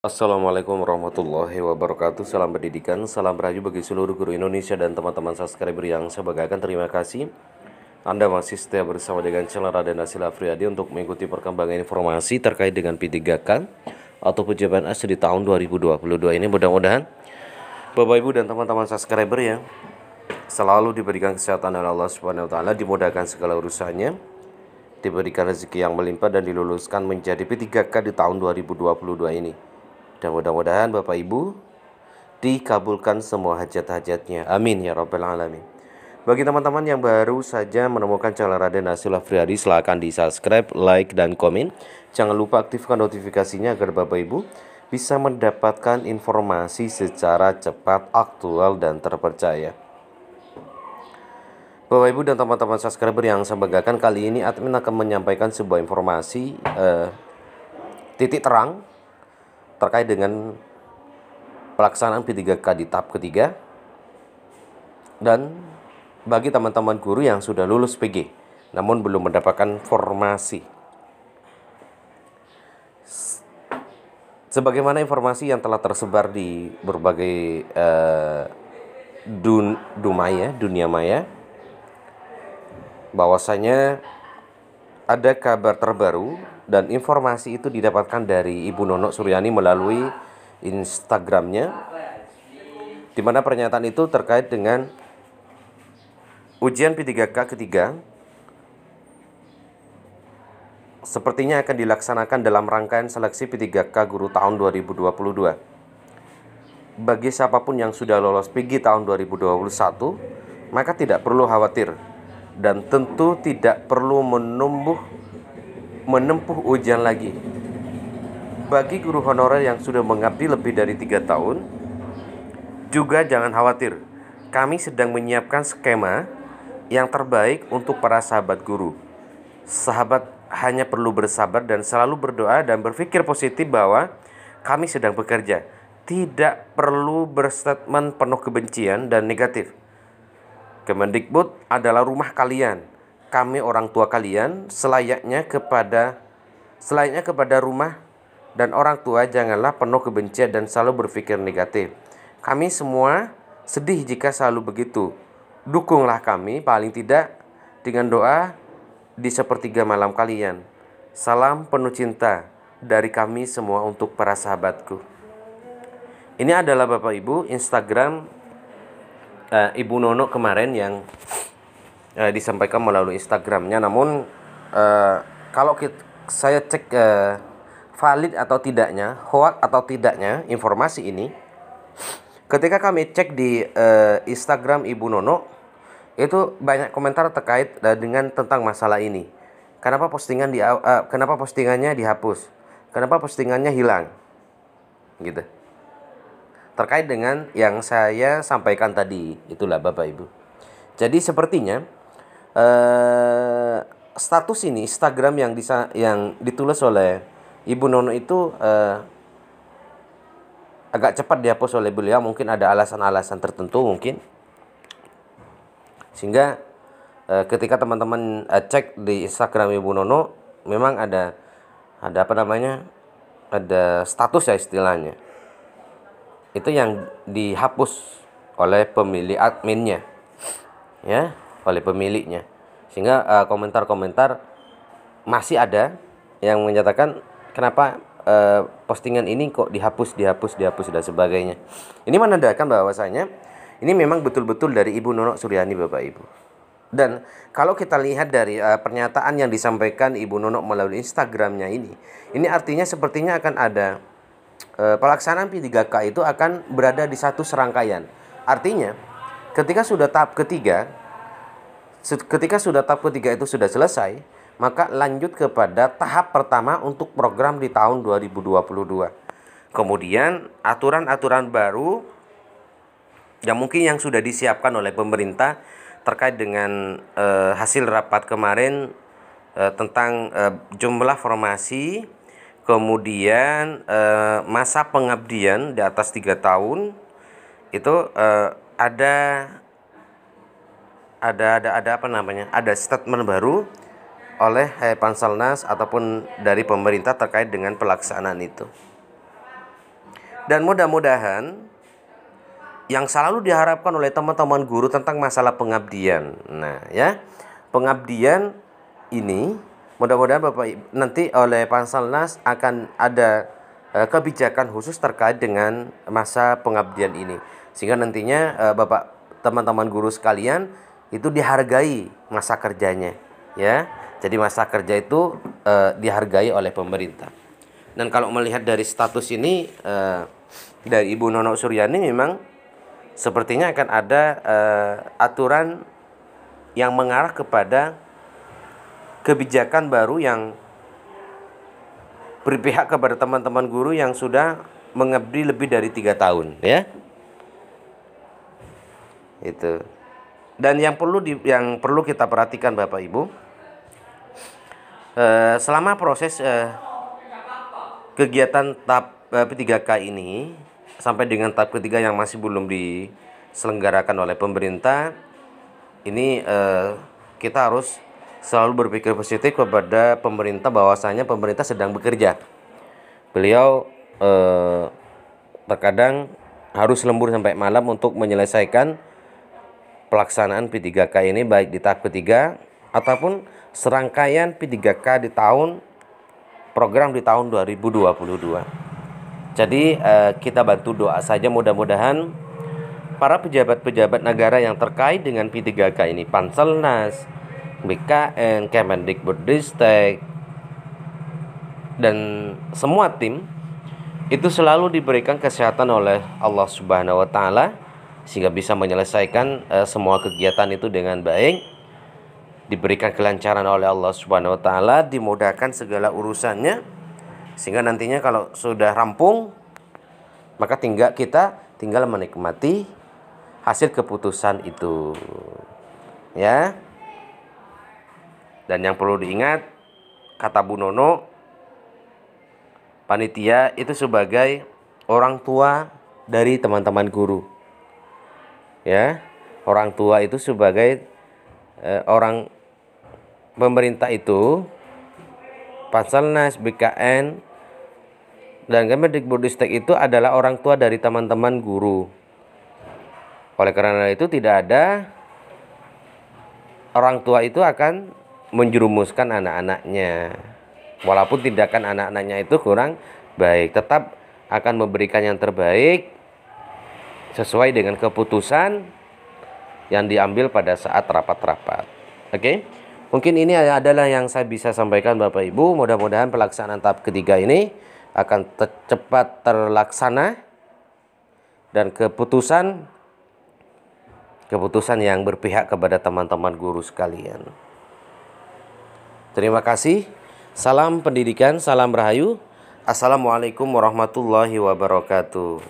Assalamualaikum warahmatullahi wabarakatuh. Salam pendidikan, salam rahayu bagi seluruh guru Indonesia dan teman-teman subscriber yang saya banggakan. Terima kasih Anda masih setia bersama dengan channel Raden Nasil Afriyadi untuk mengikuti perkembangan informasi terkait dengan P3K atau PJPNS di tahun 2022 ini. Mudah-mudahan Bapak Ibu dan teman-teman subscriber yang selalu diberikan kesehatan oleh Allah Subhanahu wa taala, dimudahkan segala urusannya, diberikan rezeki yang melimpah dan diluluskan menjadi P3K di tahun 2022 ini. Dan mudah-mudahan Bapak Ibu dikabulkan semua hajat-hajatnya. Amin ya rabbal alamin. Bagi teman-teman yang baru saja menemukan channel Raden Nasil Afriyadi, silahkan di subscribe, like, dan komen. Jangan lupa aktifkan notifikasinya agar Bapak Ibu bisa mendapatkan informasi secara cepat, aktual, dan terpercaya. Bapak Ibu dan teman-teman subscriber yang saya banggakan, kali ini admin akan menyampaikan sebuah informasi titik terang terkait dengan pelaksanaan P3K di tahap ketiga dan bagi teman-teman guru yang sudah lulus PG namun belum mendapatkan formasi. Sebagaimana informasi yang telah tersebar di berbagai dunia maya, bahwasanya ada kabar terbaru dan informasi itu didapatkan dari Ibu Nono Suryani melalui Instagramnya, di mana pernyataan itu terkait dengan ujian P3K ketiga sepertinya akan dilaksanakan dalam rangkaian seleksi P3K guru tahun 2022. Bagi siapapun yang sudah lolos PG tahun 2021, maka tidak perlu khawatir dan tentu tidak perlu menempuh ujian lagi. Bagi guru honorer yang sudah mengabdi lebih dari 3 tahun, juga jangan khawatir. Kami sedang menyiapkan skema yang terbaik untuk para sahabat guru. Sahabat hanya perlu bersabar dan selalu berdoa dan berpikir positif bahwa kami sedang bekerja. Tidak perlu berstatement penuh kebencian dan negatif. Kemendikbud adalah rumah kalian. Kami orang tua kalian, selayaknya kepada rumah dan orang tua janganlah penuh kebencian dan selalu berpikir negatif. Kami semua sedih jika selalu begitu. Dukunglah kami paling tidak dengan doa di sepertiga malam kalian. Salam penuh cinta dari kami semua untuk para sahabatku. Ini adalah Bapak Ibu Instagram Ibu Nono kemarin yang disampaikan melalui Instagramnya. Namun kalau saya cek valid atau tidaknya, hoax atau tidaknya informasi ini, ketika kami cek di Instagram Ibu Nono, itu banyak komentar terkait dengan tentang masalah ini. Kenapa postingannya dihapus? Kenapa postingannya hilang? Gitu. Terkait dengan yang saya sampaikan tadi, itulah Bapak Ibu. Jadi sepertinya status ini Instagram yang ditulis oleh Ibu Nono itu agak cepat dihapus oleh beliau. Mungkin ada alasan-alasan tertentu mungkin, sehingga ketika teman-teman cek di Instagram Ibu Nono, memang ada ada status ya istilahnya, itu yang dihapus oleh pemilik adminnya, ya, oleh pemiliknya. Sehingga komentar-komentar masih ada yang menyatakan kenapa postingan ini kok dihapus dan sebagainya. Ini menandakan bahwasanya ini memang betul-betul dari Ibu Nono Suryani, Bapak Ibu. Dan kalau kita lihat dari pernyataan yang disampaikan Ibu Nono melalui Instagramnya ini artinya sepertinya akan ada pelaksanaan P3K itu akan berada di satu serangkaian. Artinya ketika sudah tahap ketiga itu sudah selesai, maka lanjut kepada tahap pertama untuk program di tahun 2022. Kemudian aturan-aturan baru yang mungkin yang sudah disiapkan oleh pemerintah terkait dengan hasil rapat kemarin tentang jumlah formasi, kemudian masa pengabdian di atas 3 tahun itu ada statement baru oleh Panselnas ataupun dari pemerintah terkait dengan pelaksanaan itu. Dan mudah-mudahan yang selalu diharapkan oleh teman-teman guru tentang masalah pengabdian. Nah, ya, pengabdian ini mudah-mudahan Bapak nanti oleh Panselnas akan ada kebijakan khusus terkait dengan masa pengabdian ini, sehingga nantinya Bapak teman-teman guru sekalian itu dihargai masa kerjanya, ya. Jadi masa kerja itu dihargai oleh pemerintah. Dan kalau melihat dari status ini dari Ibu Nono Suryani, memang sepertinya akan ada aturan yang mengarah kepada kebijakan baru yang berpihak kepada teman-teman guru yang sudah mengabdi lebih dari 3 tahun, ya. Itu. Dan yang perlu kita perhatikan Bapak Ibu, selama proses kegiatan tahap P3K ini sampai dengan tahap ketiga yang masih belum diselenggarakan oleh pemerintah, ini kita harus selalu berpikir positif kepada pemerintah, bahwasanya pemerintah sedang bekerja. Beliau terkadang harus lembur sampai malam untuk menyelesaikan pelaksanaan P3K ini, baik di tahap ketiga ataupun serangkaian P3K di program di tahun 2022. Jadi kita bantu doa saja, mudah-mudahan para pejabat-pejabat negara yang terkait dengan P3K ini, Panselnas, BKN, Kemendikbudristek, dan semua tim itu selalu diberikan kesehatan oleh Allah Subhanahu wa Ta'ala, sehingga bisa menyelesaikan semua kegiatan itu dengan baik, diberikan kelancaran oleh Allah Subhanahu wa Ta'ala, dimudahkan segala urusannya, sehingga nantinya kalau sudah rampung, maka kita tinggal menikmati hasil keputusan itu, ya. Dan yang perlu diingat, kata Bu Nono, panitia itu sebagai orang tua dari teman-teman guru, ya. Orang tua itu sebagai orang pemerintah itu, Panselnas, BKN, dan Kemendikbudristek itu adalah orang tua dari teman-teman guru. Oleh karena itu tidak ada orang tua itu akan menjerumuskan anak-anaknya. Walaupun tindakan anak-anaknya itu kurang baik, tetap akan memberikan yang terbaik sesuai dengan keputusan yang diambil pada saat rapat-rapat. Oke. Mungkin ini adalah yang saya bisa sampaikan Bapak Ibu. Mudah-mudahan pelaksanaan tahap ketiga ini akan cepat terlaksana dan keputusan yang berpihak kepada teman-teman guru sekalian. Terima kasih. Salam pendidikan, salam rahayu. Assalamualaikum warahmatullahi wabarakatuh.